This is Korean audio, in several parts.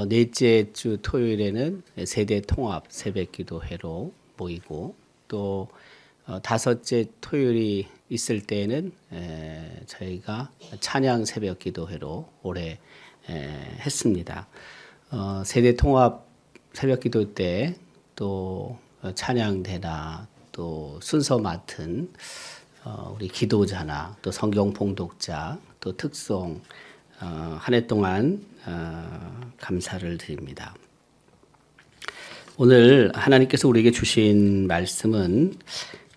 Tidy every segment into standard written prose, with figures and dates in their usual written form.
넷째 주 토요일에는 세대 통합 새벽 기도회로 모이고 또 다섯째 토요일이 있을 때에는 저희가 찬양 새벽 기도회로 올해 했습니다. 세대 통합 새벽 기도 때 또 찬양대나 또 순서 맡은 우리 기도자나 또 성경 봉독자 또 특송 한 해 동안 감사를 드립니다. 오늘 하나님께서 우리에게 주신 말씀은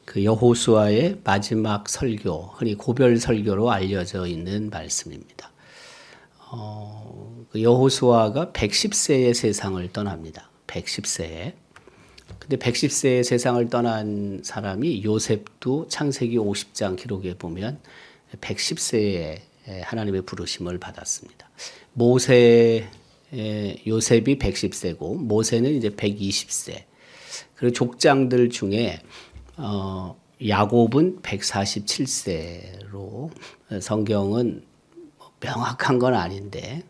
그 여호수아의 마지막 설교, 흔히 고별 설교로 알려져 있는 말씀입니다. 그 여호수아가 110세에 세상을 떠납니다. 110세에. 근데 110세에 세상을 떠난 사람이 요셉도 창세기 50장 기록에 보면 110세에 하나님의 부르심을 받았습니다. 요셉이 110세고 모세는 이제 120세. 그리고 족장들 중에 야곱은 147세로 성경은 명확한 건 아닌데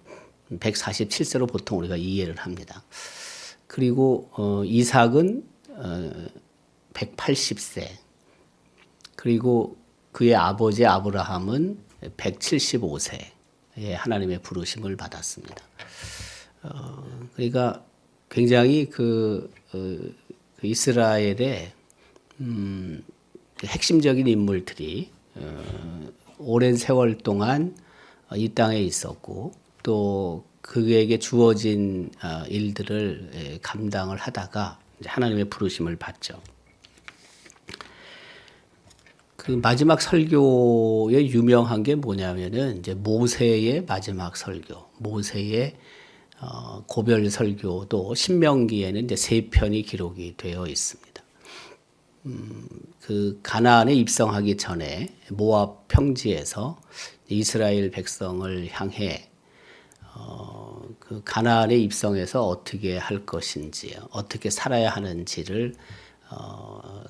147세로 보통 우리가 이해를 합니다. 그리고 이삭은 180세. 그리고 그의 아버지 아브라함은 175세에 하나님의 부르심을 받았습니다. 그러니까 굉장히 그 이스라엘의 핵심적인 인물들이 오랜 세월 동안 이 땅에 있었고 또 그에게 주어진 일들을 감당을 하다가 이제 하나님의 부르심을 받죠. 그 마지막 설교에 유명한 게 뭐냐면은 이제 모세의 마지막 설교, 모세의 고별 설교도 신명기에는 이제 3편이 기록이 되어 있습니다. 그 가나안에 입성하기 전에 모압 평지에서 이스라엘 백성을 향해 그 가나안에 입성해서 어떻게 할 것인지, 어떻게 살아야 하는지를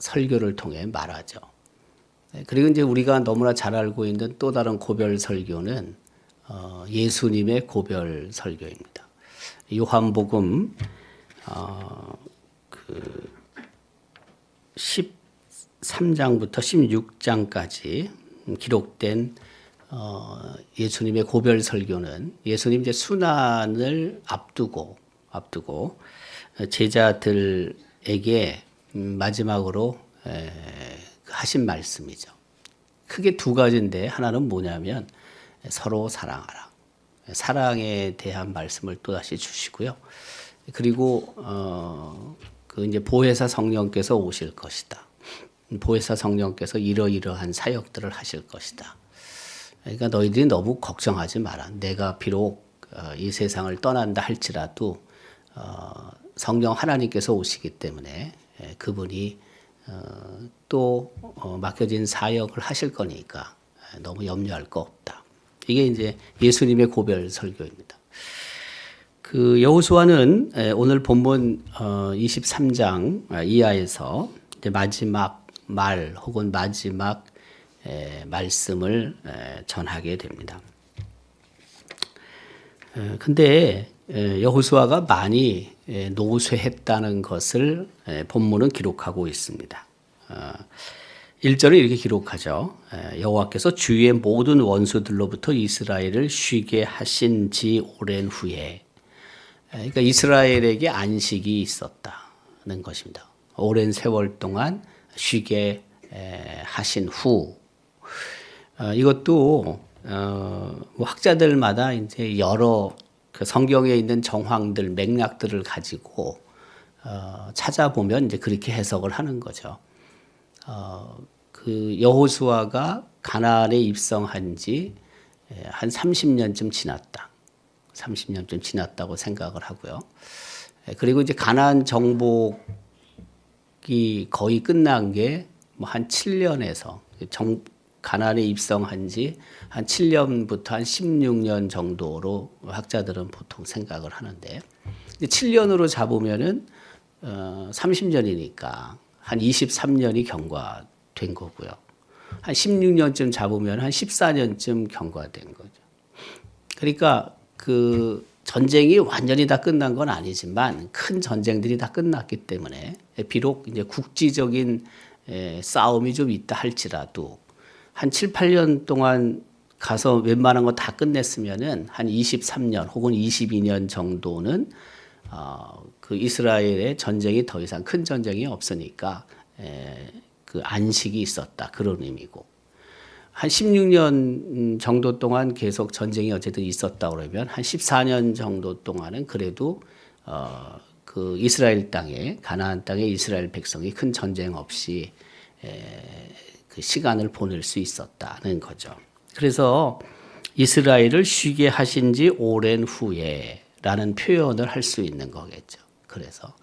설교를 통해 말하죠. 그리고 이제 우리가 너무나 잘 알고 있는 또 다른 고별 설교는 예수님의 고별 설교입니다. 요한복음 그 13장부터 16장까지 기록된 예수님의 고별 설교는 예수님 이제 순환을 앞두고 제자들에게 마지막으로 하신 말씀이죠. 크게 두 가지인데 하나는 뭐냐면 서로 사랑하라. 사랑에 대한 말씀을 또다시 주시고요. 그리고 그 이제 보혜사 성령께서 오실 것이다. 보혜사 성령께서 이러이러한 사역들을 하실 것이다. 그러니까 너희들이 너무 걱정하지 마라. 내가 비록 이 세상을 떠난다 할지라도 성령 하나님께서 오시기 때문에 그분이 또 맡겨진 사역을 하실 거니까 너무 염려할 거 없다. 이게 이제 예수님의 고별 설교입니다. 그 여호수아는 오늘 본문 23장 이하에서 마지막 말 혹은 마지막 말씀을 전하게 됩니다. 근데 여호수아가 많이 노쇠했다는 것을 본문은 기록하고 있습니다. 1절에 이렇게 기록하죠. 여호와께서 주위의 모든 원수들로부터 이스라엘을 쉬게 하신 지 오랜 후에, 그러니까 이스라엘에게 안식이 있었다는 것입니다. 오랜 세월 동안 쉬게 하신 후, 이것도 학자들마다 이제 여러 그 성경에 있는 정황들, 맥락들을 가지고 찾아보면 이제 그렇게 해석을 하는 거죠. 그 여호수아가 가나안에 입성한 지 한 30년쯤 지났다. 30년쯤 지났다고 생각을 하고요. 그리고 이제 가나안 정복이 거의 끝난 게 뭐 한 7년에서 가나안에 입성한 지 한 7년부터 한 16년 정도로 학자들은 보통 생각을 하는데 7년으로 잡으면은 30년이니까 한 23년이 경과된 거고요. 한 16년쯤 잡으면 한 14년쯤 경과된 거죠. 그러니까 그 전쟁이 완전히 다 끝난 건 아니지만 큰 전쟁들이 다 끝났기 때문에 비록 이제 국지적인 싸움이 좀 있다 할지라도 한 7, 8년 동안 가서 웬만한 거 다 끝냈으면은 한 23년 혹은 22년 정도는 그 이스라엘의 전쟁이 더 이상 큰 전쟁이 없으니까 그 안식이 있었다 그런 의미고 한 16년 정도 동안 계속 전쟁이 어쨌든 있었다 그러면 한 14년 정도 동안은 그래도 그 이스라엘 땅에 가나안 땅에 이스라엘 백성이 큰 전쟁 없이 그 시간을 보낼 수 있었다는 거죠. 그래서 이스라엘을 쉬게 하신 지 오랜 후에라는 표현을 할 수 있는 거겠죠. 그래서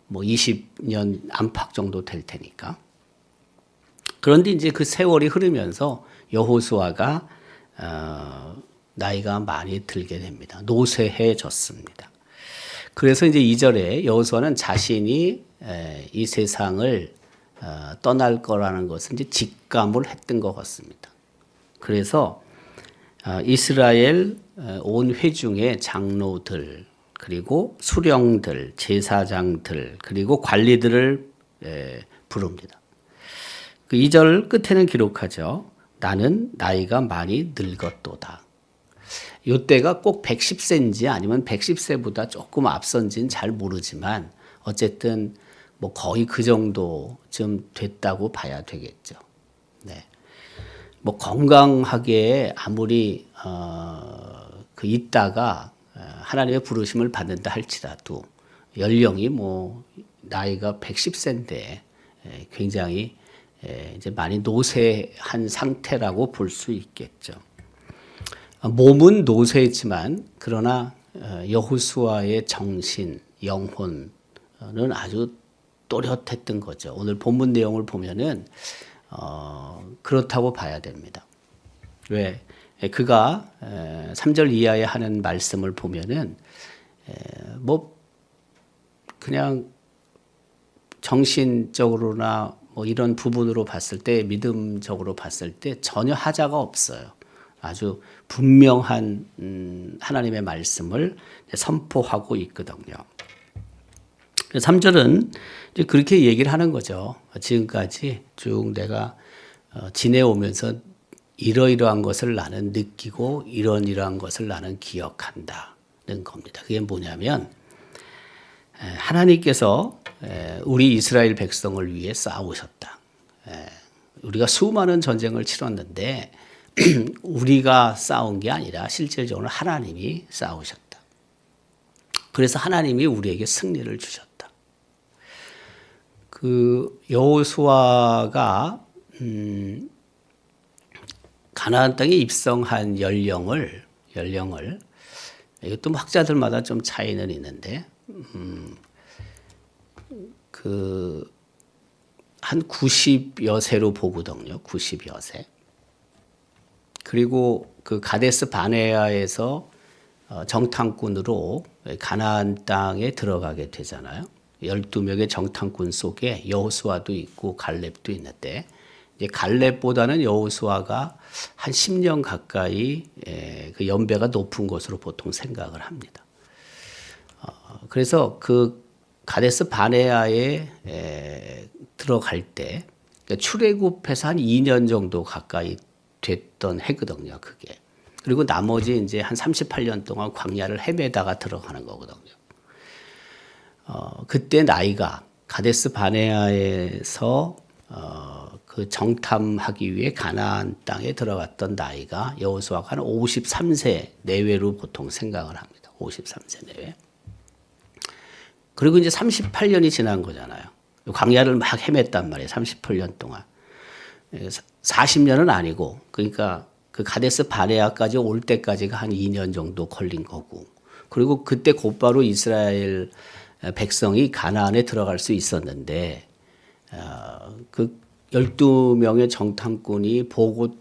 뭐 20년 안팎 정도 될 테니까. 그런데 이제 그 세월이 흐르면서 여호수아가 나이가 많이 들게 됩니다. 노쇠해졌습니다. 그래서 이제 2절에 여호수아는 자신이 이 세상을 떠날 거라는 것을 이제 직감을 했던 것 같습니다. 그래서 이스라엘 온 회중의 장로들 그리고 수령들, 제사장들 그리고 관리들을 부릅니다. 그 2절 끝에는 기록하죠. 나는 나이가 많이 늙었도다. 이때가 꼭 110세인지 아니면 110세보다 조금 앞선지는 잘 모르지만 어쨌든 뭐 거의 그 정도쯤 됐다고 봐야 되겠죠. 네. 뭐 건강하게 아무리 그 있다가 하나님의 부르심을 받는다 할지라도 연령이 뭐 나이가 110세인데 굉장히 이제 많이 노쇠한 상태라고 볼 수 있겠죠. 몸은 노쇠했지만 그러나 여호수아의 정신, 영혼은 아주 또렷했던 거죠. 오늘 본문 내용을 보면은 그렇다고 봐야 됩니다. 왜? 그가 3절 이하에 하는 말씀을 보면은 뭐 그냥 정신적으로나 뭐 이런 부분으로 봤을 때 믿음적으로 봤을 때 전혀 하자가 없어요. 아주 분명한 하나님의 말씀을 선포하고 있거든요. 3절은 이제 그렇게 얘기를 하는 거죠. 지금까지 쭉 내가 지내오면서 이러이러한 것을 나는 느끼고 이러이러한 것을 나는 기억한다는 겁니다. 그게 뭐냐면 하나님께서 우리 이스라엘 백성을 위해 싸우셨다. 우리가 수많은 전쟁을 치렀는데 우리가 싸운 게 아니라 실질적으로 하나님이 싸우셨다. 그래서 하나님이 우리에게 승리를 주셨다. 그 여호수아가 가나안 땅에 입성한 연령을 이것도 학자들마다 좀 차이는 있는데 그 한 90여 세로 보거든요. 90여 세. 그리고 그 가데스 바네아에서 정탐꾼으로 가나안 땅에 들어가게 되잖아요. 12명의 정탐꾼 속에 여호수아도 있고 갈렙도 있는데 이제 갈렙보다는 여호수아가 한 10년 가까이 그 연배가 높은 것으로 보통 생각을 합니다. 그래서 그 가데스 바네아에 들어갈 때 그러니까 출애굽해서 한 2년 정도 가까이 됐던 해거든요. 그게. 그리고 나머지 이제 한 38년 동안 광야를 헤매다가 들어가는 거거든요. 그때 나이가 가데스 바네아에서 그 정탐하기 위해 가나안 땅에 들어갔던 나이가 여호수아가 한 53세 내외로 보통 생각을 합니다. 53세 내외. 그리고 이제 38년이 지난 거잖아요. 광야를 막 헤맸단 말이에요. 38년 동안. 40년은 아니고 그러니까 그 가데스 바네아까지 올 때까지가 한 2년 정도 걸린 거고 그리고 그때 곧바로 이스라엘 백성이 가나안에 들어갈 수 있었는데 그 12명의 정탐꾼이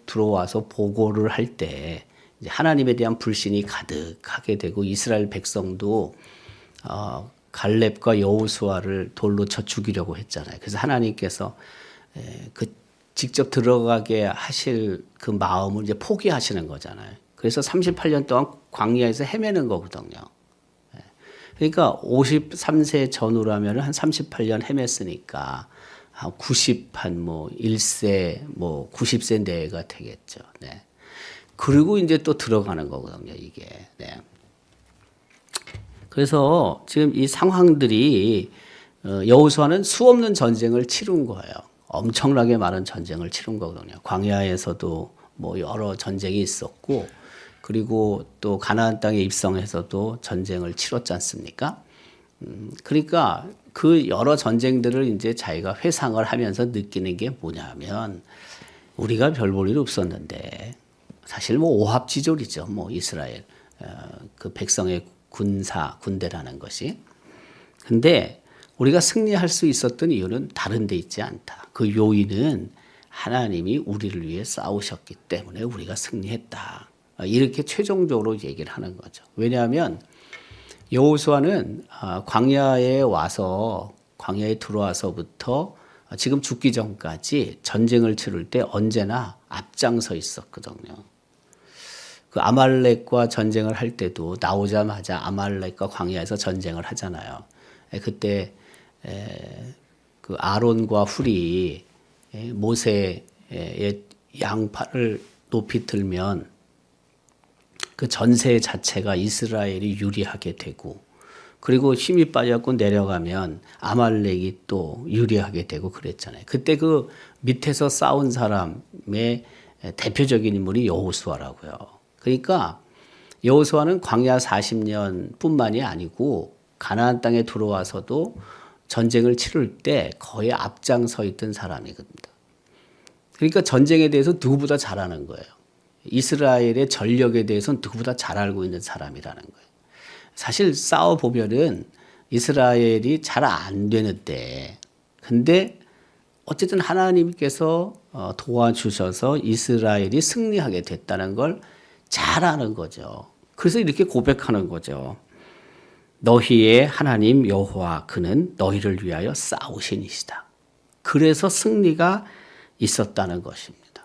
들어와서 보고를 할 때 하나님에 대한 불신이 가득하게 되고 이스라엘 백성도 갈렙과 여호수아를 돌로 쳐 죽이려고 했잖아요. 그래서 하나님께서 그 직접 들어가게 하실 그 마음을 이제 포기하시는 거잖아요. 그래서 38년 동안 광야에서 헤매는 거거든요. 그러니까 53세 전후로 하면 한 38년 헤맸으니까 한 1세, 90세 내가 되겠죠. 네. 그리고 이제 또 들어가는 거거든요, 이게. 네. 그래서 지금 이 상황들이 여호수아는 수없는 전쟁을 치룬 거예요. 엄청나게 많은 전쟁을 치룬 거거든요. 광야에서도 여러 전쟁이 있었고, 그리고 또 가나안 땅에 입성해서도 전쟁을 치렀지 않습니까? 그러니까 그 여러 전쟁들을 이제 자기가 회상을 하면서 느끼는 게 뭐냐면, 우리가 별 볼 일 없었는데 사실 오합지졸이죠. 이스라엘 그 백성의 군대라는 것이. 근데 우리가 승리할 수 있었던 이유는 다른 데 있지 않다. 그 요인은 하나님이 우리를 위해 싸우셨기 때문에 우리가 승리했다. 이렇게 최종적으로 얘기를 하는 거죠. 왜냐하면 여호수아는 광야에 들어와서부터 지금 죽기 전까지 전쟁을 치를 때 언제나 앞장서 있었거든요. 그 아말렉과 전쟁을 할 때도 나오자마자 아말렉과 광야에서 전쟁을 하잖아요. 그때 그 아론과 훌이 모세의 양팔을 높이 들면 그 전세 자체가 이스라엘이 유리하게 되고, 그리고 힘이 빠져갖고 내려가면 아말렉이 또 유리하게 되고 그랬잖아요. 그때 그 밑에서 싸운 사람의 대표적인 인물이 여호수아라고요. 그러니까 여호수아는 광야 40년뿐만이 아니고 가나안 땅에 들어와서도 전쟁을 치를 때 거의 앞장서 있던 사람이거든요. 그러니까 전쟁에 대해서 누구보다 잘 아는 거예요. 이스라엘의 전력에 대해서는 누구보다 잘 알고 있는 사람이라는 거예요. 사실 싸워보면은 이스라엘이 잘 안 되는데, 근데 어쨌든 하나님께서 도와주셔서 이스라엘이 승리하게 됐다는 걸 잘 아는 거죠. 그래서 이렇게 고백하는 거죠. 너희의 하나님 여호와 그는 너희를 위하여 싸우신 이시다. 그래서 승리가 있었다는 것입니다.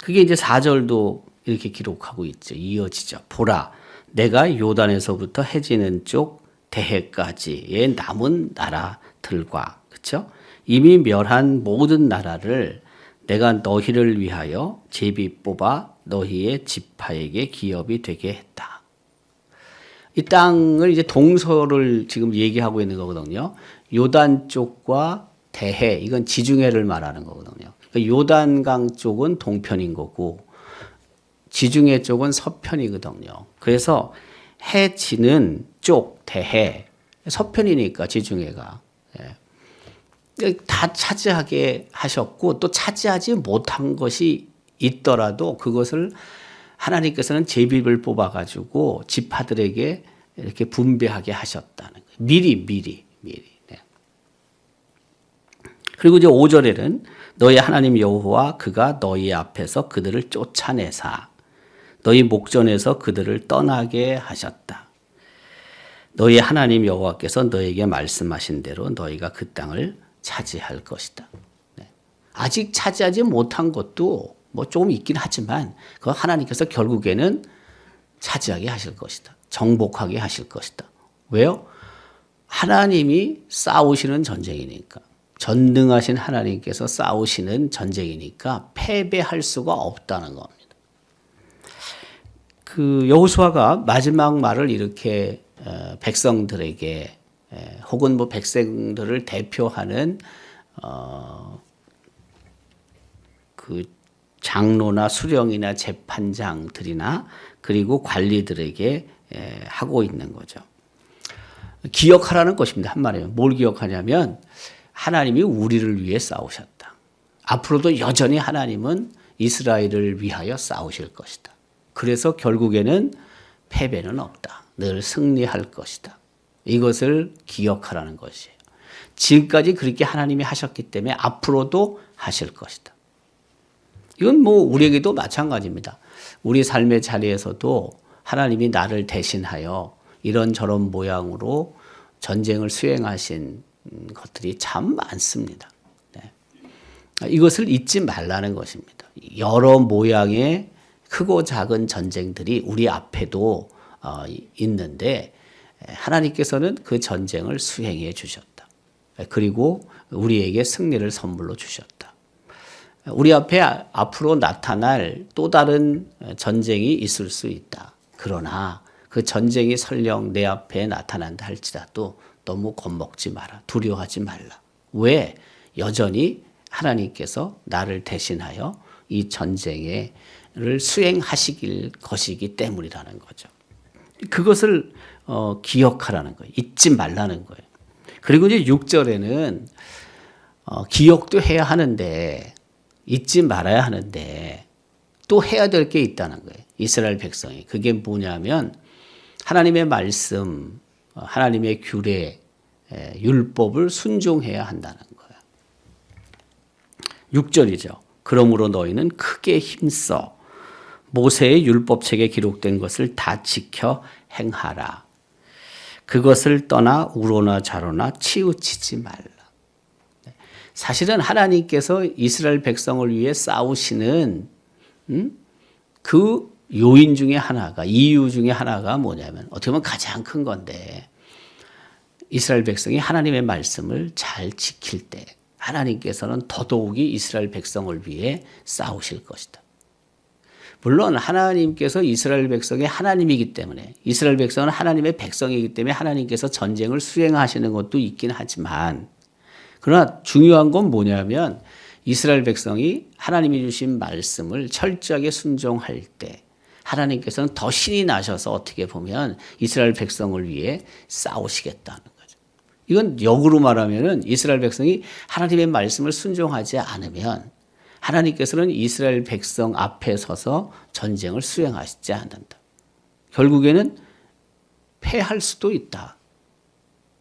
그게 이제 4절도 이렇게 기록하고 있죠. 이어지죠. 보라, 내가 요단에서부터 해지는 쪽 대해까지의 남은 나라들과, 그렇죠? 이미 멸한 모든 나라를 내가 너희를 위하여 제비 뽑아 너희의 지파에게 기업이 되게 했다. 이 땅을 이제 동서를 지금 얘기하고 있는 거거든요. 요단 쪽과 대해, 이건 지중해를 말하는 거거든요. 그러니까 요단강 쪽은 동편인 거고 지중해 쪽은 서편이거든요. 그래서 해 지는 쪽 대해, 서편이니까 지중해가 다 차지하게 하셨고, 또 차지하지 못한 것이 있더라도 그것을 하나님께서는 제비를 뽑아가지고 지파들에게 이렇게 분배하게 하셨다는 거예요. 미리. 네. 그리고 이제 5절에는 너희 하나님 여호와 그가 너희 앞에서 그들을 쫓아내사 너희 목전에서 그들을 떠나게 하셨다. 너희 하나님 여호와께서 너에게 말씀하신 대로 너희가 그 땅을 차지할 것이다. 네. 아직 차지하지 못한 것도 조금 있긴 하지만 그 하나님께서 결국에는 차지하게 하실 것이다. 정복하게 하실 것이다. 왜요? 하나님이 싸우시는 전쟁이니까. 전능하신 하나님께서 싸우시는 전쟁이니까 패배할 수가 없다는 겁니다. 그 여호수아가 마지막 말을 이렇게 백성들에게 혹은 백성들을 대표하는 그 장로나 수령이나 재판장들이나 그리고 관리들에게 하고 있는 거죠. 기억하라는 것입니다. 한마디로 뭘 기억하냐면 하나님이 우리를 위해 싸우셨다. 앞으로도 여전히 하나님은 이스라엘을 위하여 싸우실 것이다. 그래서 결국에는 패배는 없다. 늘 승리할 것이다. 이것을 기억하라는 것이에요. 지금까지 그렇게 하나님이 하셨기 때문에 앞으로도 하실 것이다. 이건 우리에게도 마찬가지입니다. 우리 삶의 자리에서도 하나님이 나를 대신하여 이런저런 모양으로 전쟁을 수행하신 것들이 참 많습니다. 네. 이것을 잊지 말라는 것입니다. 여러 모양의 크고 작은 전쟁들이 우리 앞에도 있는데 하나님께서는 그 전쟁을 수행해 주셨다. 그리고 우리에게 승리를 선물로 주셨다. 우리 앞에 앞으로 나타날 또 다른 전쟁이 있을 수 있다. 그러나 그 전쟁이 설령 내 앞에 나타난다 할지라도 너무 겁먹지 마라. 두려워하지 말라. 왜? 여전히 하나님께서 나를 대신하여 이 전쟁을 수행하시길 것이기 때문이라는 거죠. 그것을 기억하라는 거예요. 잊지 말라는 거예요. 그리고 이제 6절에는 기억도 해야 하는데 잊지 말아야 하는데 또 해야 될 게 있다는 거예요. 이스라엘 백성이. 그게 뭐냐면 하나님의 말씀, 하나님의 규례, 율법을 순종해야 한다는 거예요. 6절이죠. 그러므로 너희는 크게 힘써 모세의 율법책에 기록된 것을 다 지켜 행하라. 그것을 떠나 우로나 좌로나 치우치지 말라. 사실은 하나님께서 이스라엘 백성을 위해 싸우시는 그 요인 중에 하나가, 이유 중에 하나가 뭐냐면 어떻게 보면 가장 큰 건데 이스라엘 백성이 하나님의 말씀을 잘 지킬 때 하나님께서는 더더욱이 이스라엘 백성을 위해 싸우실 것이다. 물론 하나님께서 이스라엘 백성의 하나님이기 때문에 이스라엘 백성은 하나님의 백성이기 때문에 하나님께서 전쟁을 수행하시는 것도 있긴 하지만 그러나 중요한 건 뭐냐면 이스라엘 백성이 하나님이 주신 말씀을 철저하게 순종할 때 하나님께서는 더 신이 나셔서 어떻게 보면 이스라엘 백성을 위해 싸우시겠다는 거죠. 이건 역으로 말하면 이스라엘 백성이 하나님의 말씀을 순종하지 않으면 하나님께서는 이스라엘 백성 앞에 서서 전쟁을 수행하시지 않는다. 결국에는 패할 수도 있다.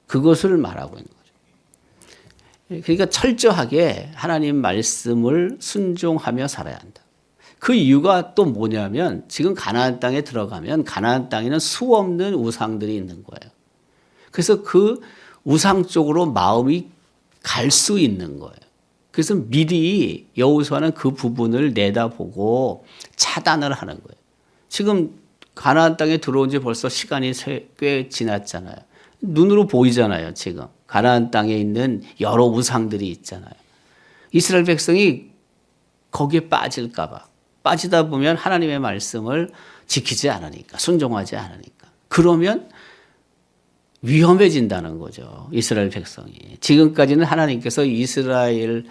그것을 말하고 있는 거죠. 그러니까 철저하게 하나님 말씀을 순종하며 살아야 한다. 그 이유가 또 뭐냐면 지금 가나안 땅에 들어가면 가나안 땅에는 수 없는 우상들이 있는 거예요. 그래서 그 우상 쪽으로 마음이 갈 수 있는 거예요. 그래서 미리 여호수아는 그 부분을 내다보고 차단을 하는 거예요. 지금 가나안 땅에 들어온 지 벌써 시간이 꽤 지났잖아요. 눈으로 보이잖아요. 지금 가나안 땅에 있는 여러 우상들이 있잖아요. 이스라엘 백성이 거기에 빠질까 봐. 빠지다 보면 하나님의 말씀을 지키지 않으니까, 순종하지 않으니까. 그러면 위험해진다는 거죠. 이스라엘 백성이. 지금까지는 하나님께서 이스라엘을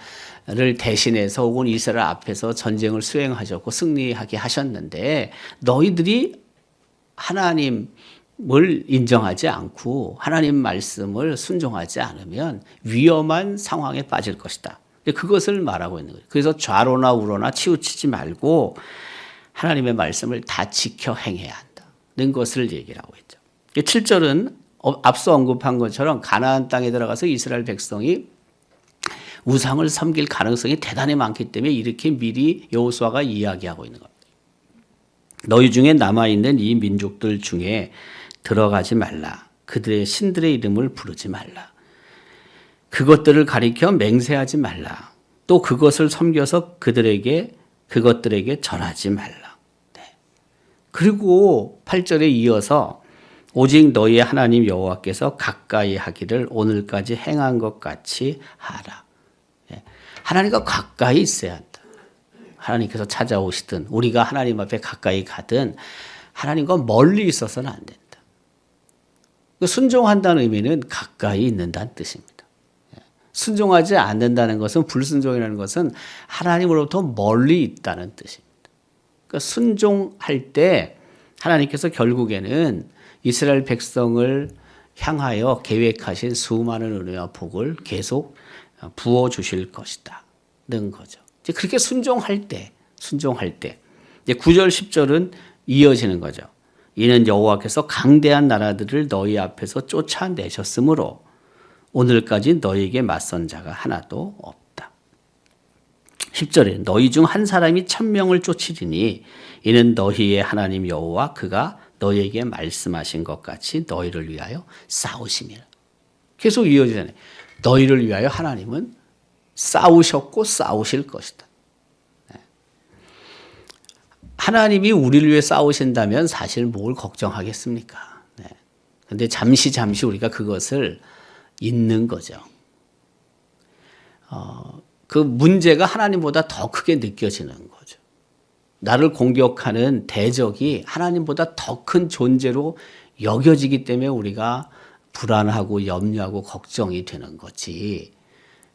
대신해서 혹은 이스라엘 앞에서 전쟁을 수행하셨고 승리하게 하셨는데 너희들이 하나님을 인정하지 않고 하나님 말씀을 순종하지 않으면 위험한 상황에 빠질 것이다. 그것을 말하고 있는 거예요. 그래서 좌로나 우로나 치우치지 말고 하나님의 말씀을 다 지켜 행해야 한다는 것을 얘기를 하고 있죠. 7절은 앞서 언급한 것처럼 가나안 땅에 들어가서 이스라엘 백성이 우상을 섬길 가능성이 대단히 많기 때문에 이렇게 미리 여호수아가 이야기하고 있는 겁니다. 너희 중에 남아있는 이 민족들 중에 들어가지 말라. 그들의 신들의 이름을 부르지 말라. 그것들을 가리켜 맹세하지 말라. 또 그것을 섬겨서 그것들에게 절하지 말라. 네. 그리고 8절에 이어서 오직 너희의 하나님 여호와께서 가까이 하기를 오늘까지 행한 것 같이 하라. 네. 하나님과 가까이 있어야 한다. 하나님께서 찾아오시든 우리가 하나님 앞에 가까이 가든 하나님과 멀리 있어서는 안 된다. 순종한다는 의미는 가까이 있는다는 뜻입니다. 순종하지 않는다는 것은 불순종이라는 것은 하나님으로부터 멀리 있다는 뜻입니다. 그러니까 순종할 때 하나님께서 결국에는 이스라엘 백성을 향하여 계획하신 수많은 은혜와 복을 계속 부어주실 것이다는 거죠. 이제 그렇게 순종할 때 이제 9절 10절은 이어지는 거죠. 이는 여호와께서 강대한 나라들을 너희 앞에서 쫓아내셨으므로 오늘까지 너희에게 맞선 자가 하나도 없다. 10절에 너희 중 한 사람이 1000명을 쫓으리니 이는 너희의 하나님 여호와 그가 너희에게 말씀하신 것 같이 너희를 위하여 싸우심이라. 계속 이어지잖아요. 너희를 위하여 하나님은 싸우셨고 싸우실 것이다. 하나님이 우리를 위해 싸우신다면 사실 뭘 걱정하겠습니까? 네. 근데 잠시 우리가 그것을 잊는 거죠. 그 문제가 하나님보다 더 크게 느껴지는 거죠. 나를 공격하는 대적이 하나님보다 더 큰 존재로 여겨지기 때문에 우리가 불안하고 염려하고 걱정이 되는 거지.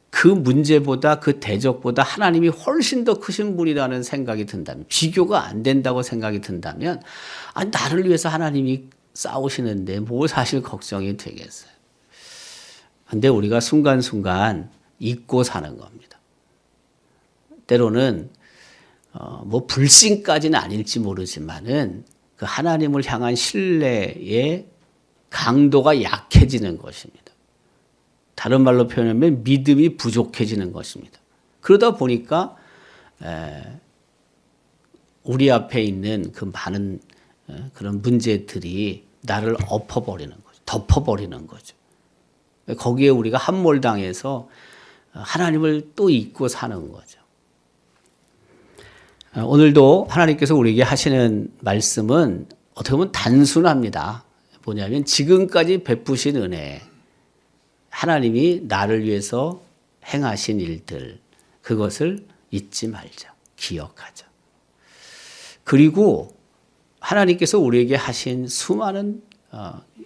그 문제보다 그 대적보다 하나님이 훨씬 더 크신 분이라는 생각이 든다면, 비교가 안 된다고 생각이 든다면, 나를 위해서 하나님이 싸우시는데 뭐 사실 걱정이 되겠어요. 근데 우리가 순간순간 잊고 사는 겁니다. 때로는 뭐 불신까지는 아닐지 모르지만은 그 하나님을 향한 신뢰의 강도가 약해지는 것입니다. 다른 말로 표현하면 믿음이 부족해지는 것입니다. 그러다 보니까 우리 앞에 있는 그 많은 그런 문제들이 나를 엎어버리는 거죠. 덮어버리는 거죠. 거기에 우리가 함몰당해서 하나님을 또 잊고 사는 거죠. 오늘도 하나님께서 우리에게 하시는 말씀은 어떻게 보면 단순합니다. 뭐냐면 지금까지 베푸신 은혜, 하나님이 나를 위해서 행하신 일들, 그것을 잊지 말자, 기억하자. 그리고 하나님께서 우리에게 하신 수많은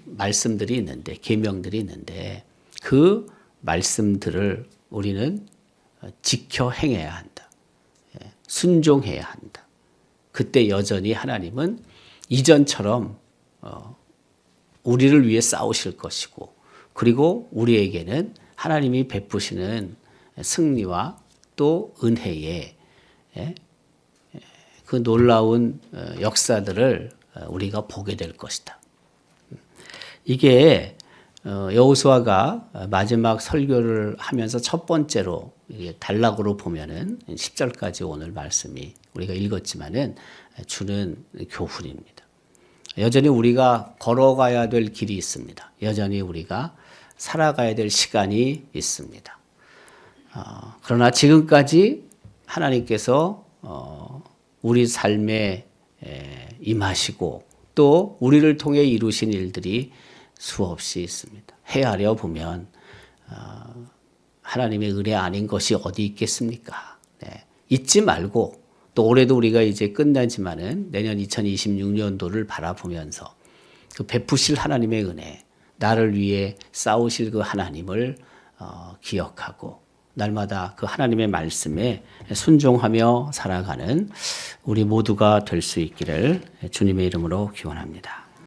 말씀들이 있는데, 계명들이 있는데 그 말씀들을 우리는 지켜 행해야 한다. 순종해야 한다. 그때 여전히 하나님은 이전처럼 우리를 위해 싸우실 것이고, 그리고 우리에게는 하나님이 베푸시는 승리와 또 은혜의 그 놀라운 역사들을 우리가 보게 될 것이다. 이게 여호수아가 마지막 설교를 하면서 첫 번째로 단락으로 보면은 10절까지 오늘 말씀이 우리가 읽었지만은 주는 교훈입니다. 여전히 우리가 걸어가야 될 길이 있습니다. 여전히 우리가 살아가야 될 시간이 있습니다. 그러나 지금까지 하나님께서 우리 삶에 임하시고 또 우리를 통해 이루신 일들이 수없이 있습니다. 헤아려 보면 하나님의 은혜 아닌 것이 어디 있겠습니까? 네. 잊지 말고 또 올해도 우리가 이제 끝나지만은 내년 2026년도를 바라보면서 그 베푸실 하나님의 은혜, 나를 위해 싸우실 그 하나님을 기억하고 날마다 그 하나님의 말씀에 순종하며 살아가는 우리 모두가 될 수 있기를 주님의 이름으로 기원합니다.